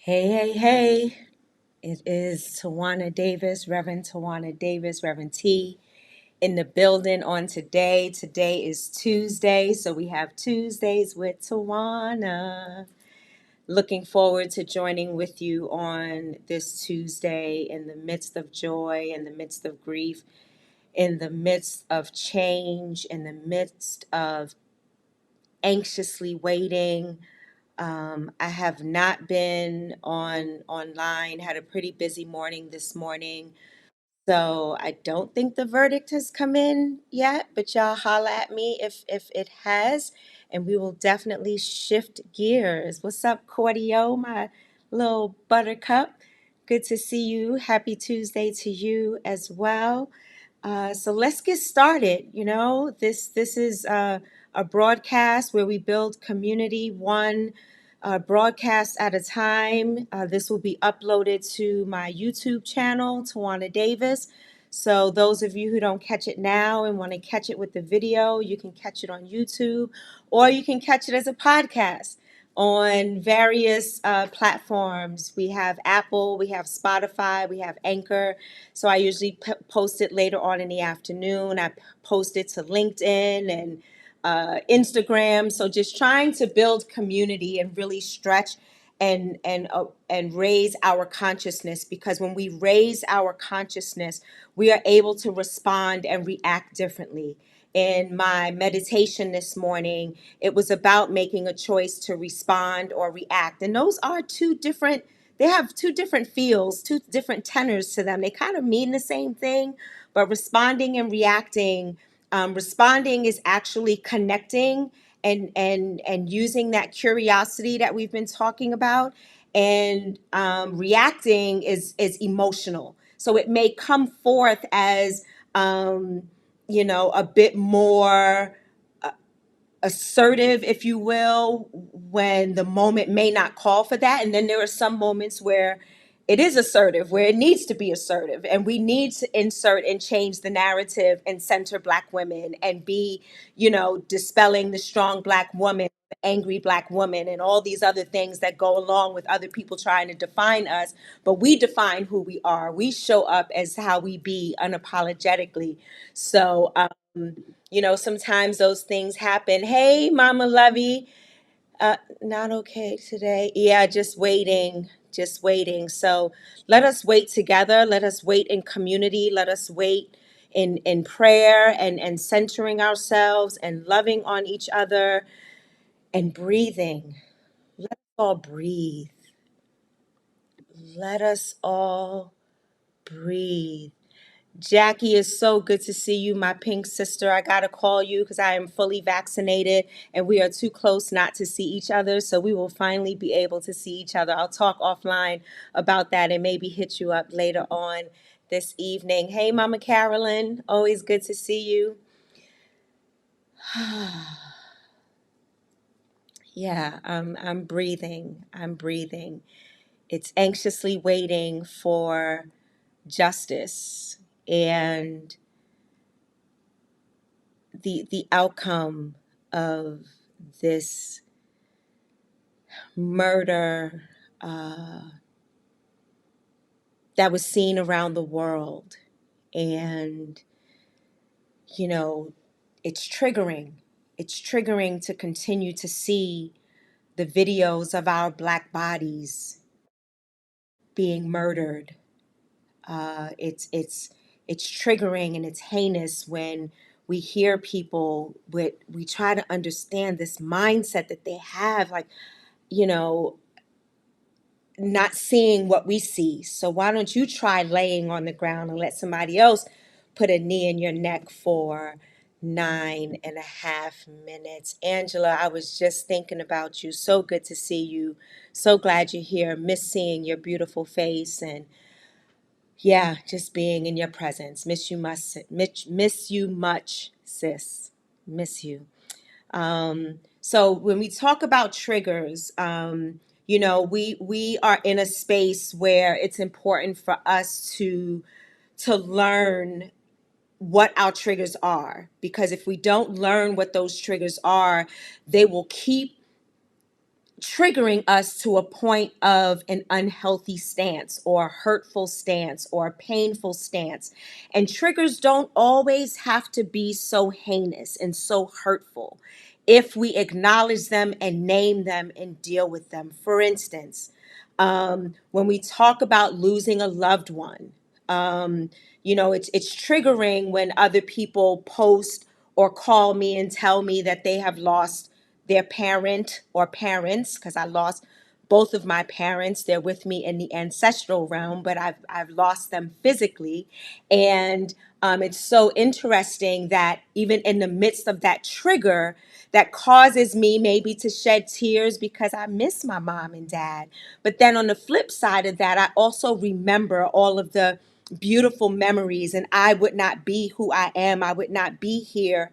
Hey, hey, hey. It is Tawana Davis, Reverend Tawana Davis, Reverend T, in the building on today. Today is Tuesday, so we have Tuesdays with Tawana. Looking forward to joining with you on this Tuesday in the midst of joy, in the midst of grief, in the midst of change, in the midst of anxiously waiting. I have not been online, had a pretty busy morning this morning. So I don't think the verdict has come in yet, but y'all holla at me if it has, and we will definitely shift gears. What's up, Cordio, my little buttercup? Good to see you. Happy Tuesday to you as well. So let's get started. This is a broadcast where we build community one broadcast at a time. This will be uploaded to my YouTube channel, Tawana Davis. So those of you who don't catch it now and want to catch it with the video, you can catch it on YouTube, or you can catch it as a podcast on various platforms. We have Apple, we have Spotify, we have Anchor. So I usually post it later on in the afternoon. I post it to LinkedIn and Instagram. So just trying to build community and really stretch and raise our consciousness, because when we raise our consciousness, we are able to respond and react differently. In my meditation this morning, it was about making a choice to respond or react. And those are two different, they have two different feels, two different tenors to them. They kind of mean the same thing, but responding and reacting, responding is actually connecting and using that curiosity that we've been talking about, and reacting is emotional. So it may come forth as a bit more assertive, if you will, when the moment may not call for that. And then there are some moments where it is assertive, where it needs to be assertive. And we need to insert and change the narrative and center Black women and be, dispelling the strong Black woman, the angry Black woman, and all these other things that go along with other people trying to define us. But we define who we are. We show up as how we be unapologetically. So, sometimes those things happen. Hey, Mama Lovey, not okay today. Yeah, just waiting, just waiting. So let us wait together. Let us wait in community. Let us wait in prayer and centering ourselves and loving on each other and breathing. Let us all breathe. Let us all breathe. Jackie, is so good to see you, my pink sister. I got to call you because I am fully vaccinated and we are too close not to see each other. So we will finally be able to see each other. I'll talk offline about that and maybe hit you up later on this evening. Hey, Mama Carolyn, always good to see you. Yeah, I'm breathing. I'm breathing. It's anxiously waiting for justice and the outcome of this murder that was seen around the world. And, you know, it's triggering. It's triggering to continue to see the videos of our Black bodies being murdered. It's triggering and it's heinous when we hear people, but we try to understand this mindset that they have, like, you know, not seeing what we see. So why don't you try laying on the ground and let somebody else put a knee in your neck for 9.5 minutes? Angela, I was just thinking about you. So good to see you. So glad you're here. Miss seeing your beautiful face, and yeah, just being in your presence. Miss you much, sis. Miss you. So when we talk about triggers, we are in a space where it's important for us to learn what our triggers are, because if we don't learn what those triggers are, they will keep triggering us to a point of an unhealthy stance or a hurtful stance or a painful stance. And triggers don't always have to be so heinous and so hurtful if we acknowledge them and name them and deal with them. For instance, when we talk about losing a loved one, it's triggering when other people post or call me and tell me that they have lost their parent or parents, because I lost both of my parents. They're with me in the ancestral realm, but I've lost them physically. And it's so interesting that even in the midst of that trigger that causes me maybe to shed tears because I miss my mom and dad. But then on the flip side of that, I also remember all of the beautiful memories, and I would not be who I am. I would not be here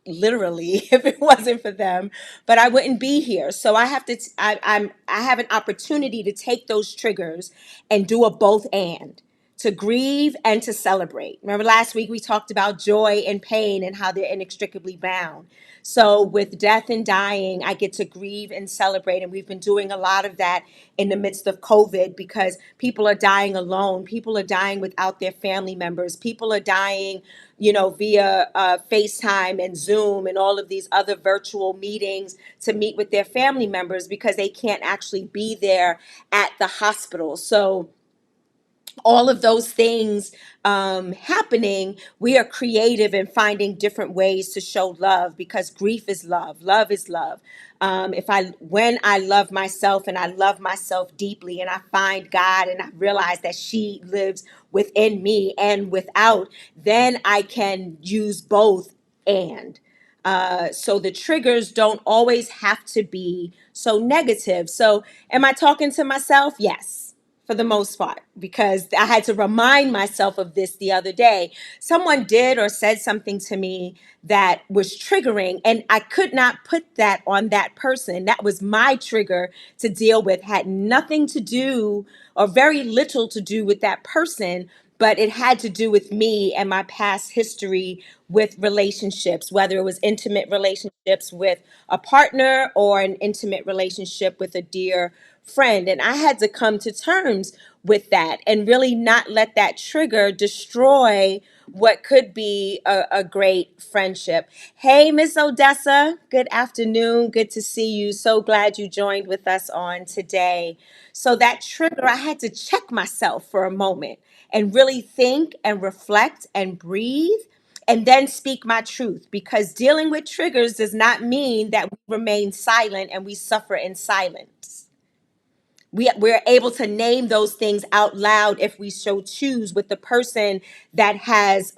literally if it wasn't for them, but I wouldn't be here. So I have to I have an opportunity to take those triggers and do a both and, to grieve and to celebrate. Remember last week we talked about joy and pain and how they're inextricably bound. So with death and dying, I get to grieve and celebrate, and we've been doing a lot of that in the midst of COVID, because people are dying alone, people are dying without their family members, people are dying via FaceTime and Zoom and all of these other virtual meetings to meet with their family members because they can't actually be there at the hospital. So all of those things happening, we are creative in finding different ways to show love, because grief is love. Love is love. When I love myself and I love myself deeply, and I find God and I realize that she lives within me and without, then I can use both and. So the triggers don't always have to be so negative. So am I talking to myself? Yes, for the most part, because I had to remind myself of this the other day. Someone did or said something to me that was triggering, and I could not put that on that person. That was my trigger to deal with, had nothing to do or very little to do with that person, but it had to do with me and my past history with relationships, whether it was intimate relationships with a partner or an intimate relationship with a dear friend. And I had to come to terms with that and really not let that trigger destroy what could be a great friendship. Hey, Miss Odessa, good afternoon. Good to see you. So glad you joined with us on today. So that trigger, I had to check myself for a moment and really think and reflect and breathe and then speak my truth, because dealing with triggers does not mean that we remain silent and we suffer in silence. We're able to name those things out loud if we so choose with the person that has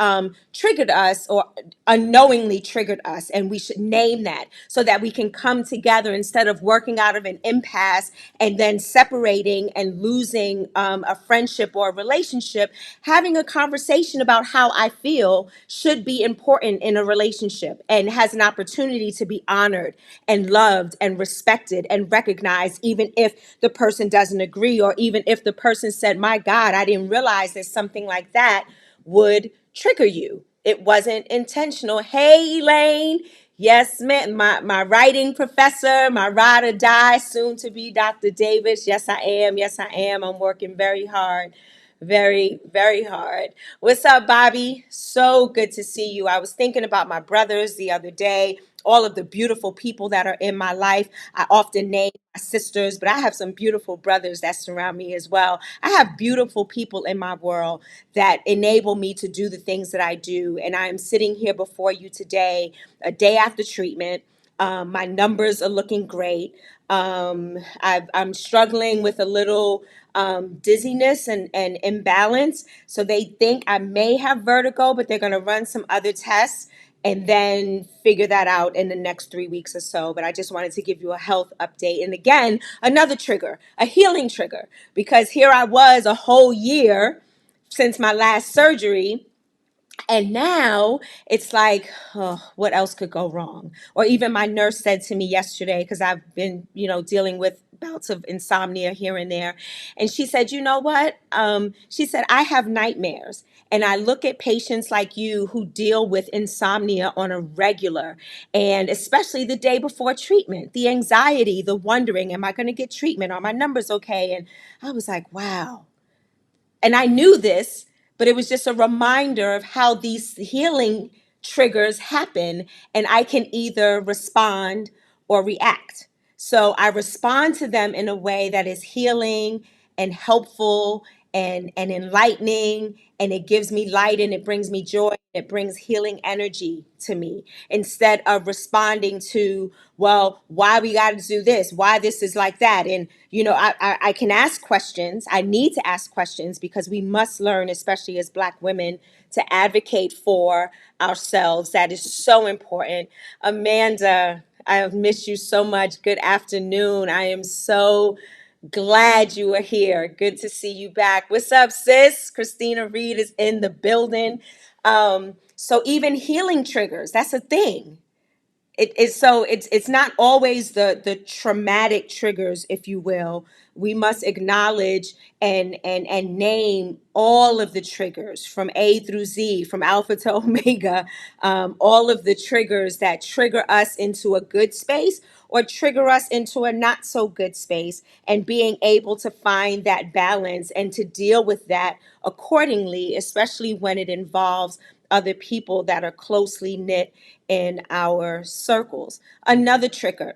triggered us or unknowingly triggered us. And we should name that so that we can come together instead of working out of an impasse and then separating and losing a friendship or a relationship. Having a conversation about how I feel should be important in a relationship and has an opportunity to be honored and loved and respected and recognized, even if the person doesn't agree, or even if the person said, my God, I didn't realize that something like that would trigger you. It wasn't intentional. Hey, Elaine. Yes, ma'am. My writing professor, my ride or die, soon to be Dr. Davis. Yes, I am. Yes, I am. I'm working very hard. Very, very hard. What's up, Bobby? So good to see you. I was thinking about my brothers the other day, all of the beautiful people that are in my life. I often name my sisters, but I have some beautiful brothers that surround me as well. I have beautiful people in my world that enable me to do the things that I do. And I am sitting here before you today, a day after treatment. My numbers are looking great. I'm struggling with a little dizziness and imbalance. So they think I may have vertigo, but they're going to run some other tests and then figure that out in the next 3 weeks or so. But I just wanted to give you a health update. And again, another trigger, a healing trigger, because here I was a whole year since my last surgery, And now it's like, oh, what else could go wrong? Or even my nurse said to me yesterday, because I've been, dealing with bouts of insomnia here and there. And she said, you know what? She said, I have nightmares. And I look at patients like you who deal with insomnia on a regular, and especially the day before treatment, the anxiety, the wondering, am I going to get treatment? Are my numbers okay? And I was like, wow. And I knew this, but it was just a reminder of how these healing triggers happen, and I can either respond or react. So I respond to them in a way that is healing and helpful and enlightening, and it gives me light and it brings me joy. It brings healing energy to me instead of responding to, well, why we got to do this, why this is like that. And, I can ask questions. I need to ask questions because we must learn, especially as Black women, to advocate for ourselves. That is so important. Amanda, I have missed you so much. Good afternoon. I am so glad you are here. Good to see you back. What's up, sis? Christina Reed is in the building. So even healing triggers, that's a thing. It's not always the traumatic triggers, if you will. We must acknowledge and name all of the triggers from A through Z, from alpha to omega, all of the triggers that trigger us into a good space or trigger us into a not so good space, and being able to find that balance and to deal with that accordingly, especially when it involves other people that are closely knit in our circles. Another trigger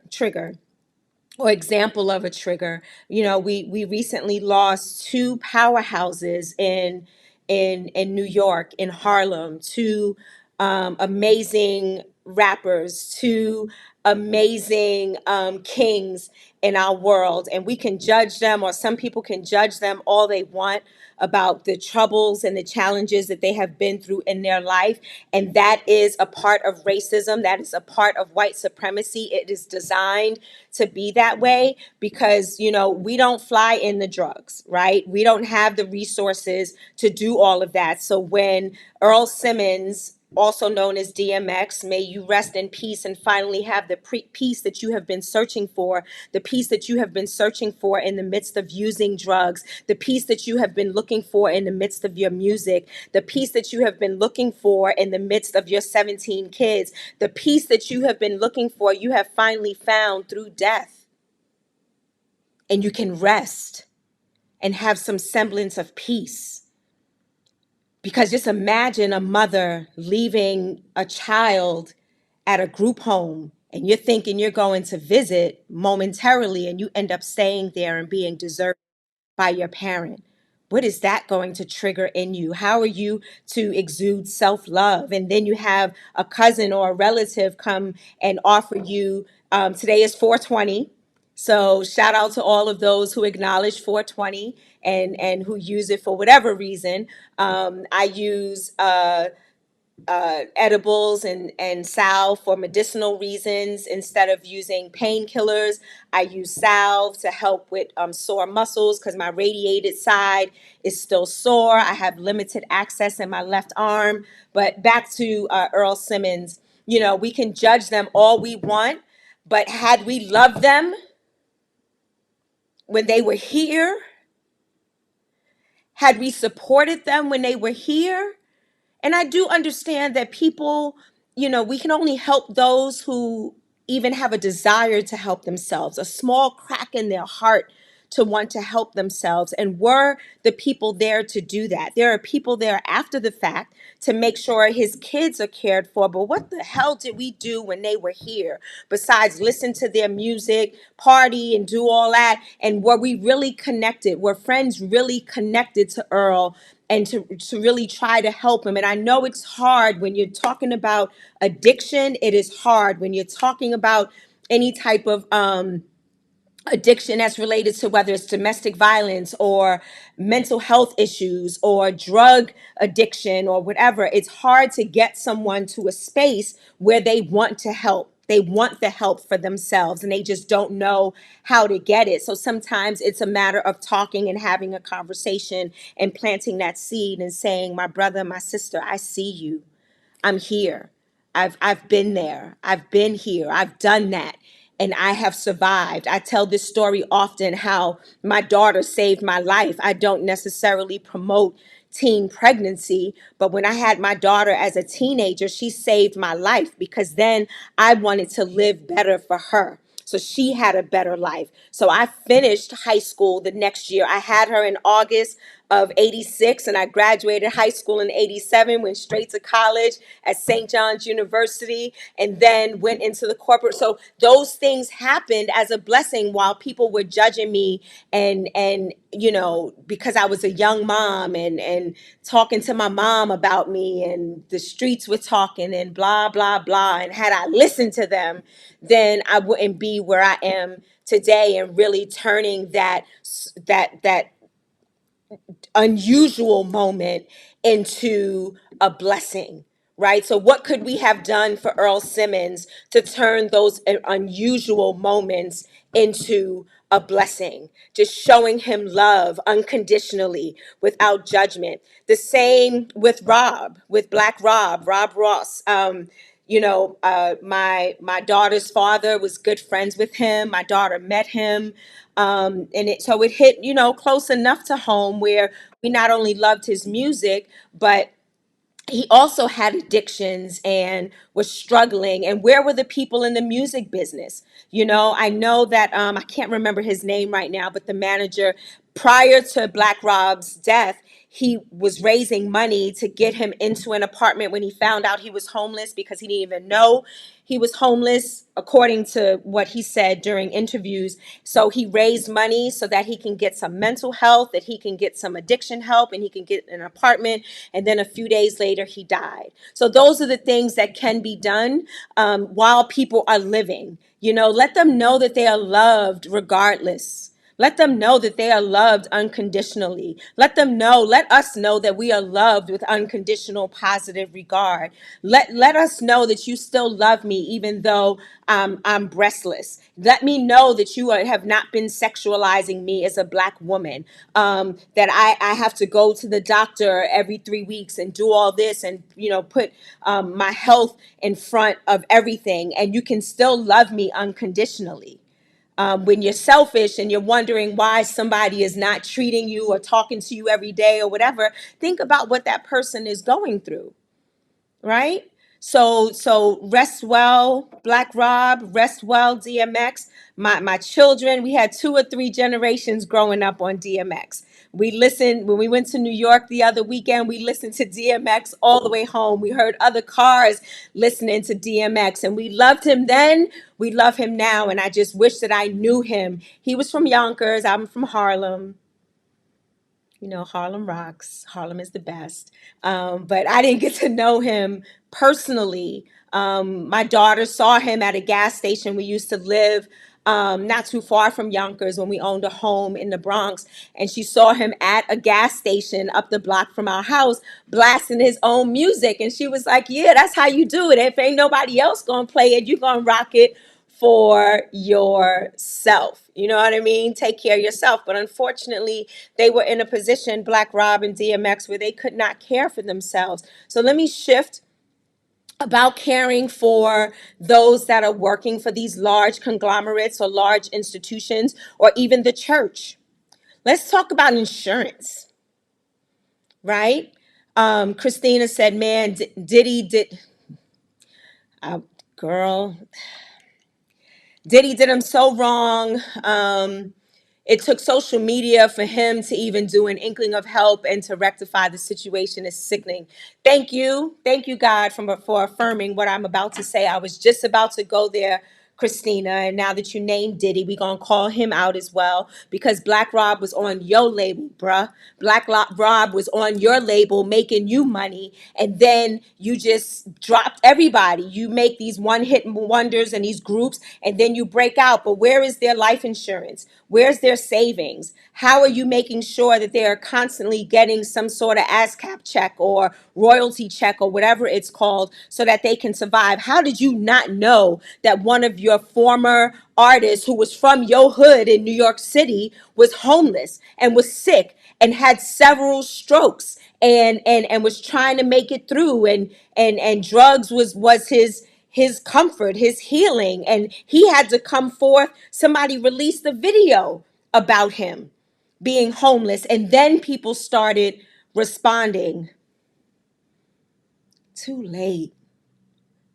or example of a trigger, we recently lost two powerhouses in New York, in Harlem, two amazing rappers, two amazing kings in our world. And we can judge them, or some people can judge them all they want about the troubles and the challenges that they have been through in their life. And that is a part of racism. That is a part of white supremacy. It is designed to be that way because, we don't fly in the drugs, right? We don't have the resources to do all of that. So when Earl Simmons, also known as DMX, may you rest in peace and finally have the peace that you have been searching for, the peace that you have been searching for in the midst of using drugs, the peace that you have been looking for in the midst of your music, the peace that you have been looking for in the midst of your 17 kids, the peace that you have been looking for, you have finally found through death. And you can rest and have some semblance of peace. Because just imagine a mother leaving a child at a group home, and you're thinking you're going to visit momentarily, and you end up staying there and being deserted by your parent. What is that going to trigger in you? How are you to exude self-love? And then you have a cousin or a relative come and offer you, today is 420. So shout out to all of those who acknowledge 420 and who use it for whatever reason. I use edibles and salve for medicinal reasons. Instead of using painkillers, I use salve to help with sore muscles because my radiated side is still sore. I have limited access in my left arm. But back to Earl Simmons, we can judge them all we want, but had we loved them when they were here, had we supported them when they were here, and I do understand that people, we can only help those who even have a desire to help themselves, a small crack in their heart to want to help themselves. And we're the people there to do that. There are people there after the fact to make sure his kids are cared for. But what the hell did we do when they were here besides listen to their music, party, and do all that? And were we really connected? Were friends really connected to Earl? And to really try to help him. And I know it's hard when you're talking about addiction. It is hard when you're talking about any type of addiction that's related to whether it's domestic violence or mental health issues or drug addiction or whatever. It's hard to get someone to a space where they want to help. They want the help for themselves and they just don't know how to get it. So sometimes it's a matter of talking and having a conversation and planting that seed and saying, my brother, my sister, I see you. I'm here. I've been there. I've been here. I've done that. And I have survived. I tell this story often how my daughter saved my life. I don't necessarily promote teen pregnancy, but when I had my daughter as a teenager, she saved my life because then I wanted to live better for her. So she had a better life. So I finished high school the next year. I had her in August of 86 and I graduated high school in 87, went straight to college at St. John's University and then went into the corporate. So those things happened as a blessing while people were judging me and you know, because I was a young mom and talking to my mom about me and the streets were talking and blah blah blah, and had I listened to them, then I wouldn't be where I am today and really turning that unusual moment into a blessing, right? So, what could we have done for Earl Simmons to turn those unusual moments into a blessing? Just showing him love unconditionally without judgment. The same with Rob, with Black Rob, Rob Ross. My daughter's father was good friends with him. My daughter met him, so it hit close enough to home where we not only loved his music, but he also had addictions and was struggling. And where were the people in the music business? I know that I can't remember his name right now, but the manager prior to Black Rob's death, he was raising money to get him into an apartment when he found out he was homeless, because he didn't even know he was homeless, according to what he said during interviews. So he raised money so that he can get some mental health, that he can get some addiction help, and he can get an apartment. And then a few days later, he died. So those are the things that can be done while people are living. Let them know that they are loved regardless. Let them know that they are loved unconditionally. Let us know that we are loved with unconditional positive regard. Let us know that you still love me even though I'm breastless. Let me know that you have not been sexualizing me as a Black woman, that I have to go to the doctor every 3 weeks and do all this and, put my health in front of everything. And you can still love me unconditionally. When you're selfish and you're wondering why somebody is not treating you or talking to you every day or whatever, think about what that person is going through, right? So rest well, Black Rob, rest well, DMX. My children, we had 2 or 3 generations growing up on DMX. We listened when we went to New York the other weekend, we listened to DMX all the way home. We heard other cars listening to DMX, and we loved him then, we love him now, and I just wish that I knew him. He was from Yonkers, I'm from Harlem. Harlem rocks. Harlem is the best. But I didn't get to know him personally. My daughter saw him at a gas station. We used to live not too far from Yonkers when we owned a home in the Bronx. And she saw him at a gas station up the block from our house, blasting his own music. And she was like, yeah, that's how you do it. If ain't nobody else going to play it, you're going to rock it for yourself. You know what I mean? Take care of yourself. But unfortunately, they were in a position, Black Rob and DMX, where they could not care for themselves. So let me shift about caring for those that are working for these large conglomerates or large institutions or even the church. Let's talk about insurance, right? Christina said, man, Diddy did, girl, Diddy did him so wrong. It took social media for him to even do an inkling of help and to rectify the situation. Is sickening. Thank you, God, for affirming what I'm about to say. I was just about to go there, Christina, and now that you named Diddy, we gonna call him out as well because Black Rob was on your label, bruh. Rob was on your label making you money, and then you just dropped everybody. You make these one-hit wonders and these groups, and then you break out. But where is their life insurance? Where's their savings? How are you making sure that they are constantly getting some sort of ASCAP check or royalty check or whatever it's called so that they can survive? How did you not know that one of your former artists who was from your hood in New York City was homeless and was sick and had several strokes and was trying to make it through and drugs was his comfort, his healing, and he had to come forth. Somebody released a video about him being homeless, and then people started responding. Too late.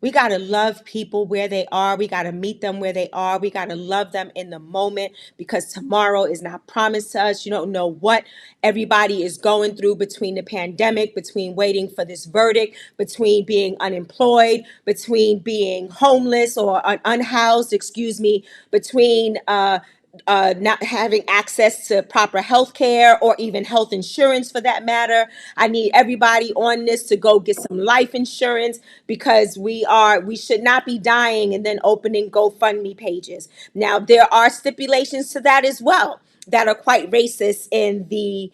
We got to love people where they are. We got to meet them where they are. We got to love them in the moment because tomorrow is not promised to us. You don't know what everybody is going through between the pandemic, between waiting for this verdict, between being unemployed, between being homeless or unhoused, excuse me, between not having access to proper health care or even health insurance for that matter. I need everybody on this to go get some life insurance because we should not be dying and then opening GoFundMe pages. Now, there are stipulations to that as well that are quite racist in the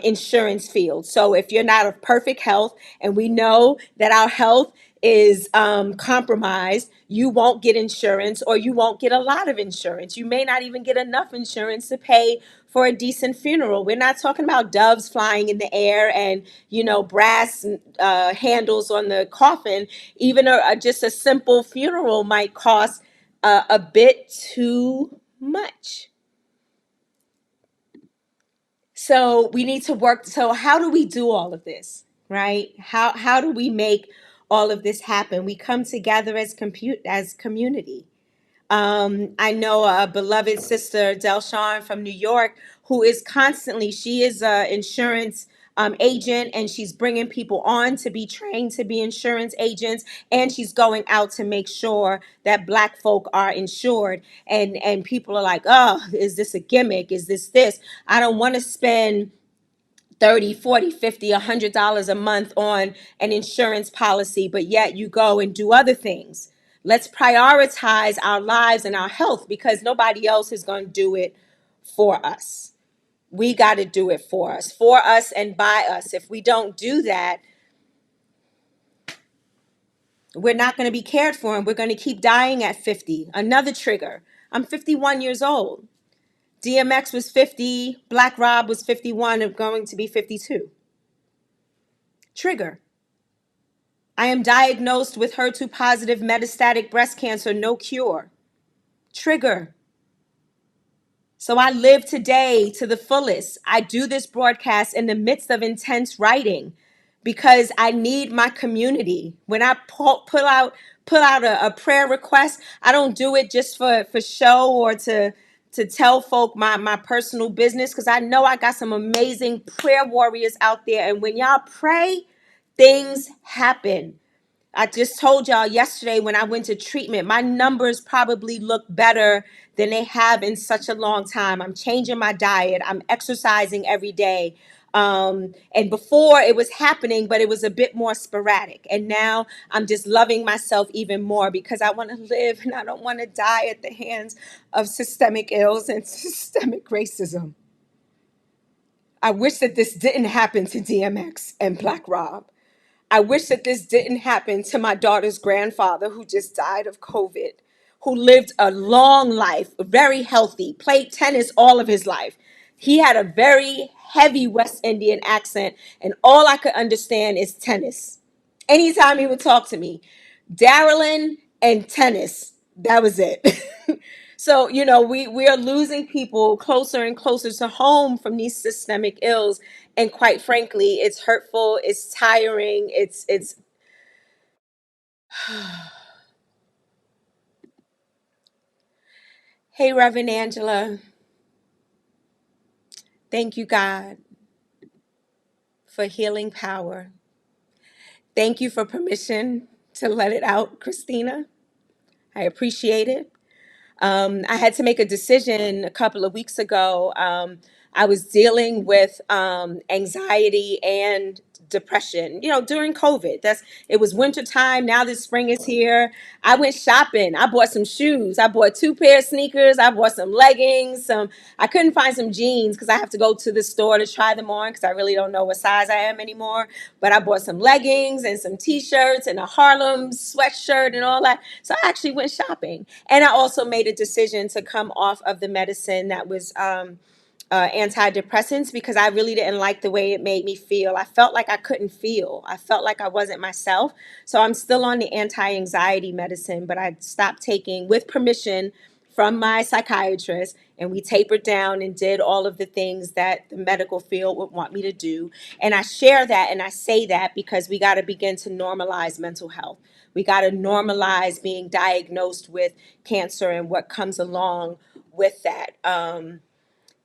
insurance field. So if you're not of perfect health, and we know that our health is compromised, you won't get insurance or you won't get a lot of insurance. You may not even get enough insurance to pay for a decent funeral. We're not talking about doves flying in the air and, brass handles on the coffin. Even just a simple funeral might cost a bit too much. So we need to work. So how do we do all of this, right? How do we make all of this happen? We come together as community. I know a beloved sister, Delshawn from New York, who is constantly, she is an insurance agent, and she's bringing people on to be trained to be insurance agents, and she's going out to make sure that Black folk are insured. And people are like, oh, is this a gimmick? Is this? I don't want to spend 30, 40, 50, $100 a month on an insurance policy, but yet you go and do other things. Let's prioritize our lives and our health because nobody else is going to do it for us. We got to do it for us and by us. If we don't do that, we're not going to be cared for and we're going to keep dying at 50. Another trigger. I'm 51 years old. DMX was 50, Black Rob was 51, and going to be 52. Trigger. I am diagnosed with HER2 positive metastatic breast cancer, no cure. Trigger. So I live today to the fullest. I do this broadcast in the midst of intense writing because I need my community. When I put out a prayer request, I don't do it just for show or to tell folk my personal business because I know I got some amazing prayer warriors out there. And when y'all pray, things happen. I just told y'all yesterday when I went to treatment, my numbers probably look better than they have in such a long time. I'm changing my diet. I'm exercising every day. And before it was happening, but it was a bit more sporadic. And now I'm just loving myself even more because I want to live and I don't want to die at the hands of systemic ills and systemic racism. I wish that this didn't happen to DMX and Black Rob. I wish that this didn't happen to my daughter's grandfather who just died of COVID, who lived a long life, very healthy, played tennis all of his life. He had a very heavy West Indian accent, and all I could understand is tennis. Anytime he would talk to me, Darylyn and tennis, that was it. So, we are losing people closer and closer to home from these systemic ills. And quite frankly, it's hurtful, it's tiring, it's Hey, Reverend Angela, thank you, God, for healing power. Thank you for permission to let it out, Christina. I appreciate it. I had to make a decision a couple of weeks ago. I was dealing with anxiety and depression, during COVID. It was winter time. Now this spring is here. I went shopping. I bought some shoes. I bought two pair of sneakers. I bought some leggings. I couldn't find some jeans because I have to go to the store to try them on because I really don't know what size I am anymore. But I bought some leggings and some t-shirts and a Harlem sweatshirt and all that. So I actually went shopping. And I also made a decision to come off of the medicine that was antidepressants because I really didn't like the way it made me feel. I felt like I couldn't feel. I felt like I wasn't myself. So I'm still on the anti-anxiety medicine, but I stopped taking with permission from my psychiatrist, and we tapered down and did all of the things that the medical field would want me to do. And I share that and I say that because we got to begin to normalize mental health. We got to normalize being diagnosed with cancer and what comes along with that.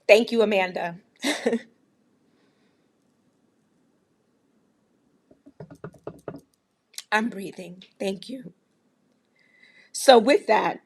Thank you, Amanda. I'm breathing. Thank you. So, with that,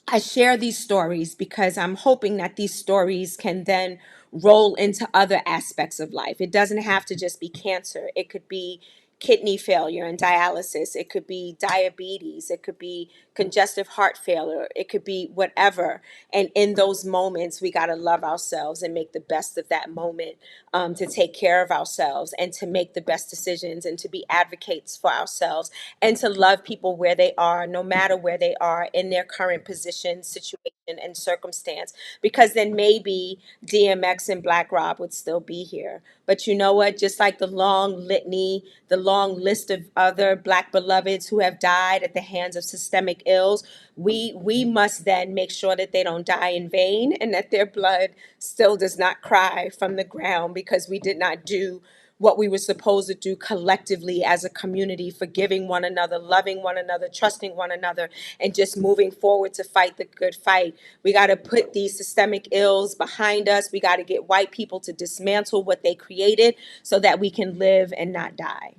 I share these stories because I'm hoping that these stories can then roll into other aspects of life. It doesn't have to just be cancer, it could be kidney failure and dialysis, it could be diabetes, it could be congestive heart failure, it could be whatever. And in those moments, we got to love ourselves and make the best of that moment, to take care of ourselves and to make the best decisions and to be advocates for ourselves and to love people where they are, no matter where they are in their current position, situation, and circumstance. Because then maybe DMX and Black Rob would still be here. But you know what? Just like the long litany, the long list of other Black beloveds who have died at the hands of systemic ills, we must then make sure that they don't die in vain and that their blood still does not cry from the ground because we did not do what we were supposed to do collectively as a community, forgiving one another, loving one another, trusting one another, and just moving forward to fight the good fight. We got to put these systemic ills behind us. We got to get white people to dismantle what they created so that we can live and not die,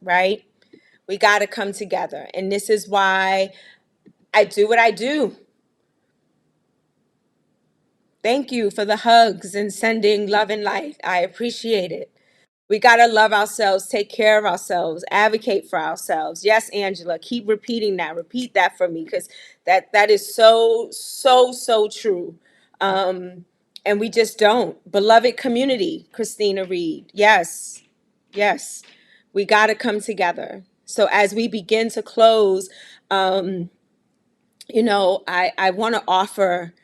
right? We got to come together. And this is why I do what I do. Thank you for the hugs and sending love and light. I appreciate it. We got to love ourselves, take care of ourselves, advocate for ourselves. Yes, Angela, keep repeating that. Repeat that for me because that is so true. Um, and we just don't. Beloved community, Christina Reed. Yes, yes. We got to come together. So as we begin to close, um, I want to offer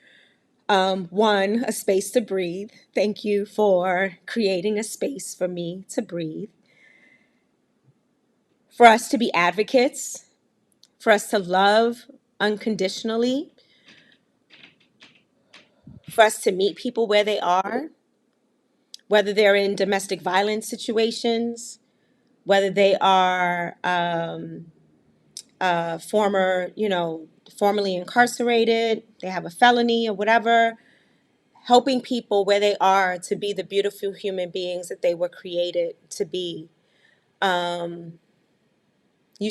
one, a space to breathe. Thank you for creating a space for me to breathe, for us to be advocates, for us to love unconditionally, for us to meet people where they are, whether they're in domestic violence situations, whether they are formerly incarcerated, they have a felony or whatever, helping people where they are to be the beautiful human beings that they were created to be. You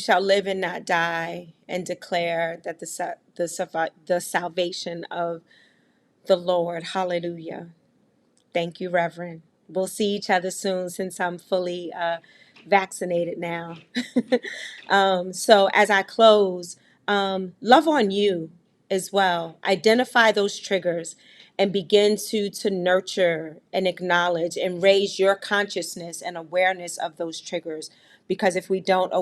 shall live and not die, and declare that the salvation of the Lord. Hallelujah. Thank you, Reverend. We'll see each other soon since I'm fully vaccinated now. So as I close, love on you as well. Identify those triggers and begin to nurture and acknowledge and raise your consciousness and awareness of those triggers. Because if we don't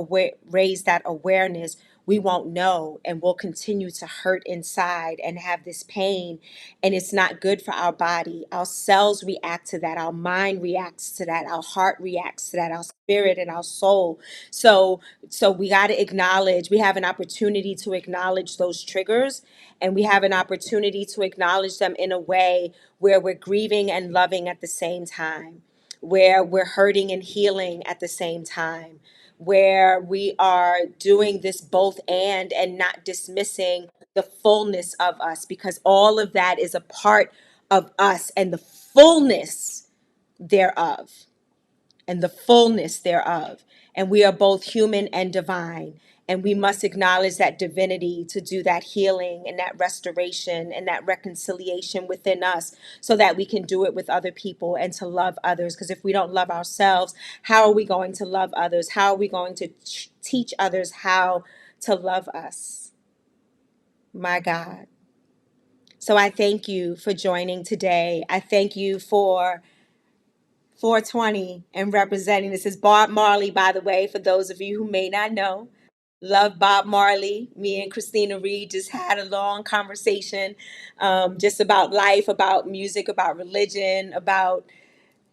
raise that awareness, we won't know and we'll continue to hurt inside and have this pain, and it's not good for our body. Our cells react to that, our mind reacts to that, our heart reacts to that, our spirit and our soul. So we got to acknowledge, we have an opportunity to acknowledge those triggers, and we have an opportunity to acknowledge them in a way where we're grieving and loving at the same time, where we're hurting and healing at the same time, where we are doing this both and not dismissing the fullness of us, because all of that is a part of us and the fullness thereof. and the fullness thereof. And we are both human and divine. And we must acknowledge that divinity to do that healing and that restoration and that reconciliation within us so that we can do it with other people and to love others. Because if we don't love ourselves, how are we going to love others? How are we going to teach others how to love us? My God. So I thank you for joining today. I thank you for 420 and representing. This is Bob Marley, by the way, for those of you who may not know. Love Bob Marley. Me and Christina Reed just had a long conversation just about life, about music, about religion, about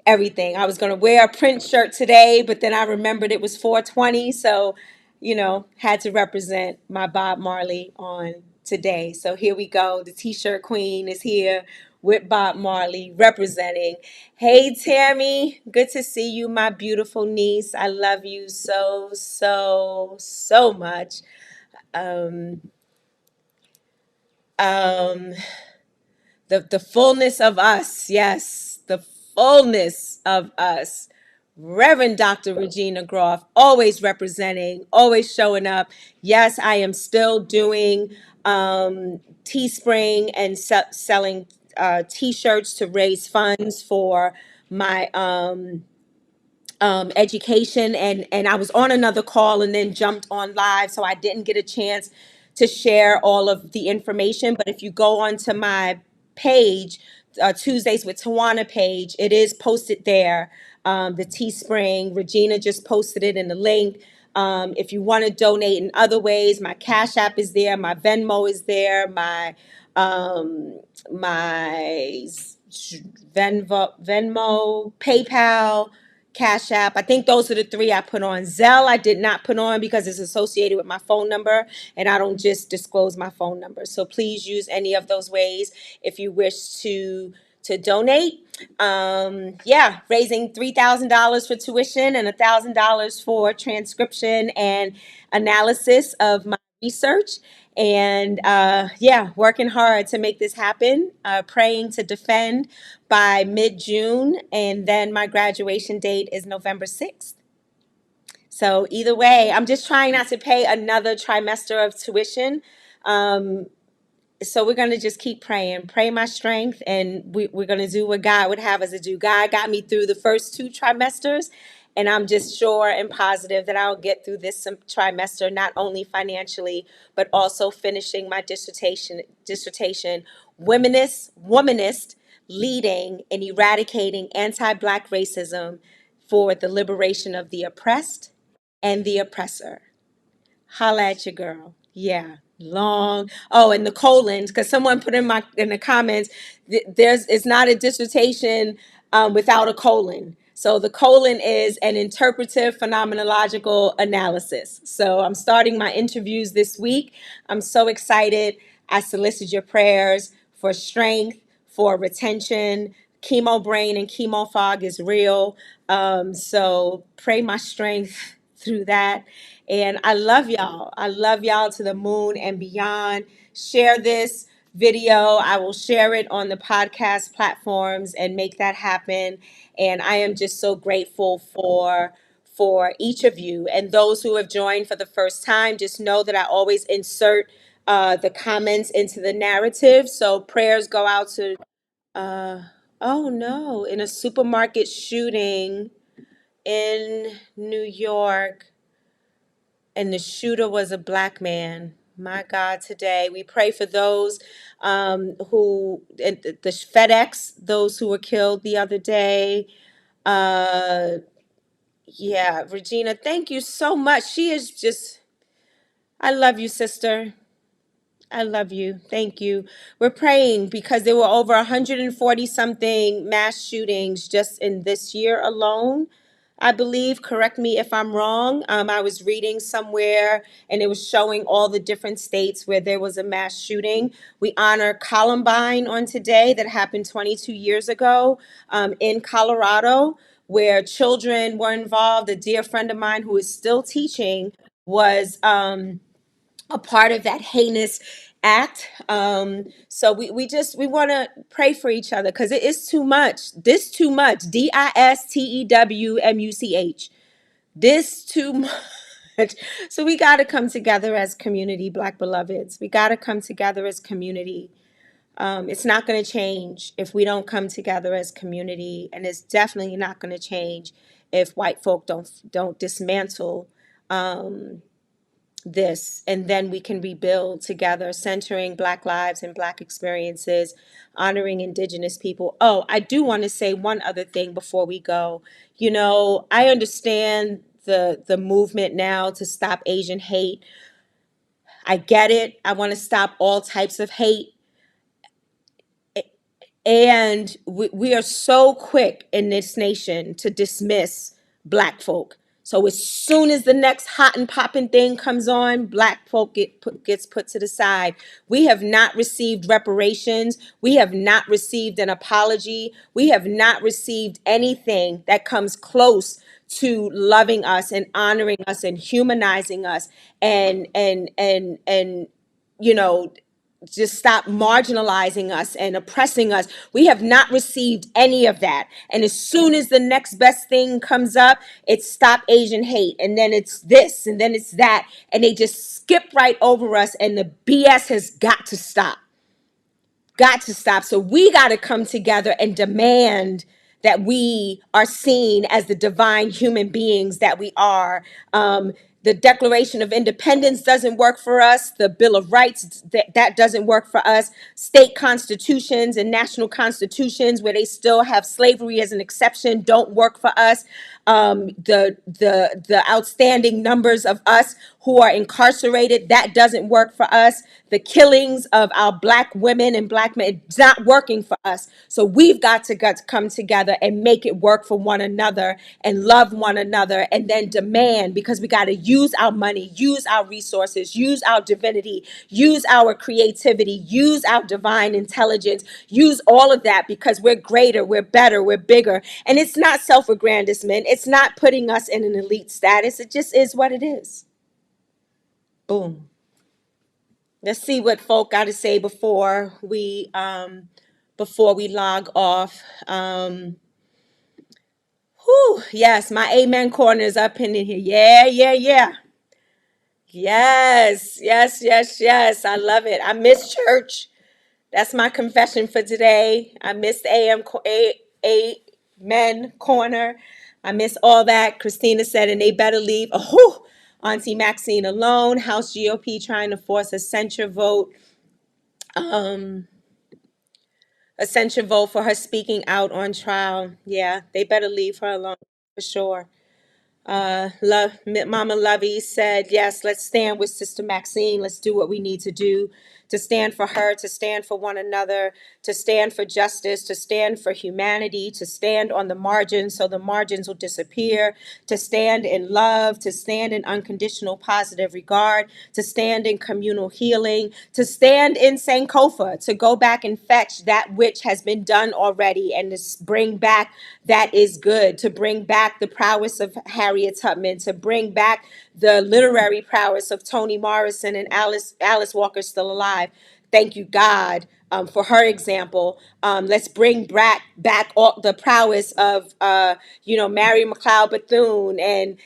everything. I was going to wear a print shirt today, but then I remembered it was 420. So, had to represent my Bob Marley on today. So here we go. The t-shirt queen is here with Bob Marley representing. Hey, Tammy. Good to see you, my beautiful niece. I love you so, so, so much. Um, um, the fullness of us, yes, the fullness of us. Reverend Dr. Regina Groff, always representing, always showing up. Yes, I am still doing Teespring and selling t-shirts to raise funds for my education, and I was on another call and then jumped on live, so I didn't get a chance to share all of the information. But if you go onto my page, Tuesdays with Tawana page, it is posted there. The Teespring, Regina just posted it in the link. If you want to donate in other ways, my Cash App is there, my Venmo is there, um, my Venmo, PayPal, Cash App. I think those are the three I put on. Zelle I did not put on because it's associated with my phone number, and I don't just disclose my phone number. So please use any of those ways if you wish to donate. Yeah, raising $3,000 for tuition and $1,000 for transcription and analysis of my research. And yeah, working hard to make this happen, praying to defend by mid-June, and then my graduation date is November 6th. So either way, I'm just trying not to pay another trimester of tuition. So we're going to just keep praying, pray my strength, and we're going to do what God would have us to do. God got me through the first two trimesters, and I'm just sure and positive that I'll get through this trimester, not only financially, but also finishing my dissertation, womanist, leading and eradicating anti-Black racism for the liberation of the oppressed and the oppressor. Holla at your girl. Yeah. Long. Oh, and the colons, because someone put in the comments, it's not a dissertation without a colon. So the colon is an interpretive phenomenological analysis. So I'm starting my interviews this week. I'm so excited. I solicit your prayers for strength, for retention. Chemo brain and chemo fog is real. So pray my strength through that. And I love y'all. I love y'all to the moon and beyond. Share this video. I will share it on the podcast platforms and make that happen. And I am just so grateful for each of you and those who have joined for the first time. Just know that I always insert the comments into the narrative. So prayers go out to oh no, in a supermarket shooting in New York, and the shooter was a Black man. My God, today we pray for those who, the FedEx, those who were killed the other day. Uh, yeah, Regina, thank you so much. She is just, I love you, sister. I love you. Thank you. We're praying because there were over 140 something mass shootings just in this year alone. I believe, correct me if I'm wrong. I was reading somewhere and it was showing all the different states where there was a mass shooting. We honor Columbine on today, that happened 22 years ago in Colorado, where children were involved. A dear friend of mine who is still teaching was a part of that heinous act. So we want to pray for each other because it is too much. This too much. DISTEWMUCH. This too much. So we got to come together as community, Black beloveds. We got to come together as community. It's not going to change if we don't come together as community, and it's definitely not going to change if white folk don't dismantle this, and then we can rebuild together, centering Black lives and Black experiences, honoring Indigenous people. Oh, I do want to say one other thing before we go. I understand the movement now to stop Asian hate. I get it. I want to stop all types of hate. And we are so quick in this nation to dismiss Black folk. So as soon as the next hot and popping thing comes on, Black folk gets put to the side. We have not received reparations. We have not received an apology. We have not received anything that comes close to loving us and honoring us and humanizing us and you know just stop marginalizing us and oppressing us. We have not received any of that. And as soon as the next best thing comes up, it's stop Asian hate. And then it's this, and then it's that. And they just skip right over us. And the BS has got to stop. Got to stop. So we got to come together and demand that we are seen as the divine human beings that we are. The Declaration of Independence doesn't work for us. The Bill of Rights, that doesn't work for us. State constitutions and national constitutions where they still have slavery as an exception don't work for us. The outstanding numbers of us who are incarcerated, that doesn't work for us. The killings of our Black women and Black men, it's not working for us. So we've got to come together and make it work for one another and love one another, and then demand, because we got to use our money, use our resources, use our divinity, use our creativity, use our divine intelligence, use all of that, because we're greater, we're better, we're bigger. And it's not self-aggrandizement. It's not putting us in an elite status. It just is what it is. Boom. Let's see what folk got to say before we log off. Yes, my amen corner is up in here. Yeah, yeah, yeah. Yes, yes, yes, yes. I love it. I miss church. That's my confession for today. I miss the amen corner. I miss all that. Christina said, and they better leave. Oh, Auntie Maxine alone. House GOP trying to force a censure vote. A censure vote for her speaking out on trial. Yeah, they better leave her alone for sure. Mama Lovey said, yes, let's stand with Sister Maxine. Let's do what we need to stand for her, to stand for one another, to stand for justice, to stand for humanity, to stand on the margins so the margins will disappear, to stand in love, to stand in unconditional positive regard, to stand in communal healing, to stand in Sankofa, to go back and fetch that which has been done already and to bring back that is good, to bring back the prowess of Harriet Tubman, to bring back the literary prowess of Toni Morrison and Alice Walker still alive. Thank you, God, for her example. Let's bring back all the prowess of, Mary McLeod Bethune, and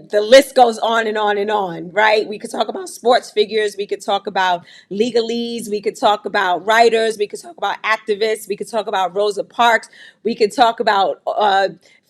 the list goes on and on and on, right? We could talk about sports figures. We could talk about legalese. We could talk about writers. We could talk about activists. We could talk about Rosa Parks. We could talk about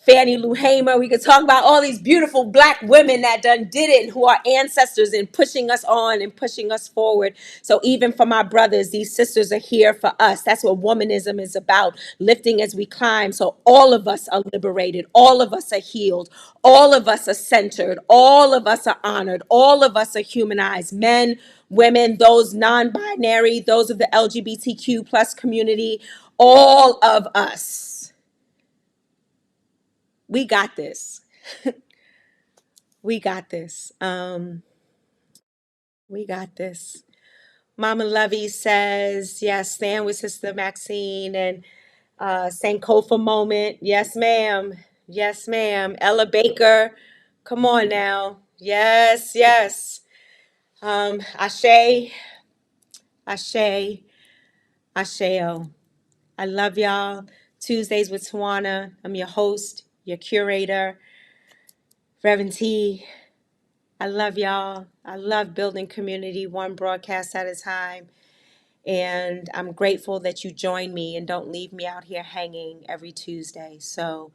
Fannie Lou Hamer. We could talk about all these beautiful Black women that done did it and who are ancestors and pushing us on and pushing us forward. So even for my brothers, these sisters are here for us. That's what womanism is about, lifting as we climb. So all of us are liberated. All of us are healed. All of us are centered. All of us are honored. All of us are humanized. Men, women, those non-binary, those of the LGBTQ plus community, all of us. We got this. We got this. We got this. Mama Lovey says, yes, stand with Sister Maxine and Sankofa moment. Yes, ma'am. Yes, ma'am. Ella Baker. Come on now. Yes, yes. Ashe, Ashe, Asheo. I love y'all. Tuesdays with Tawana. I'm your host, your curator, Reverend T. I love y'all. I love building community one broadcast at a time. And I'm grateful that you join me and don't leave me out here hanging every Tuesday. So,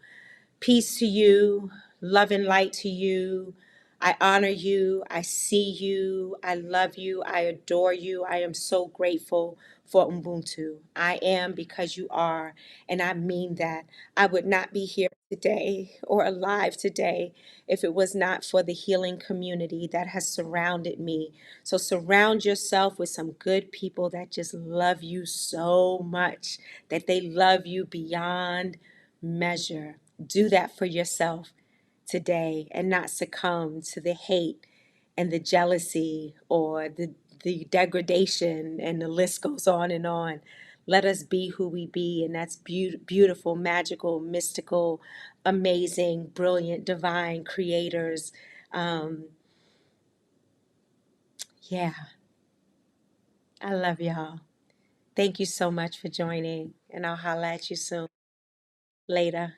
peace to you, love and light to you. I honor you. I see you. I love you. I adore you. I am so grateful for Ubuntu. I am because you are, and I mean that. I would not be here today or alive today if it was not for the healing community that has surrounded me. So surround yourself with some good people that just love you so much, that they love you beyond measure. Do that for yourself today and not succumb to the hate and the jealousy or the degradation, and the list goes on and on. Let us be who we be, and that's beautiful, magical, mystical, amazing, brilliant, divine creators. Um, yeah, I love y'all. Thank you so much for joining, and I'll holla at you soon. Later.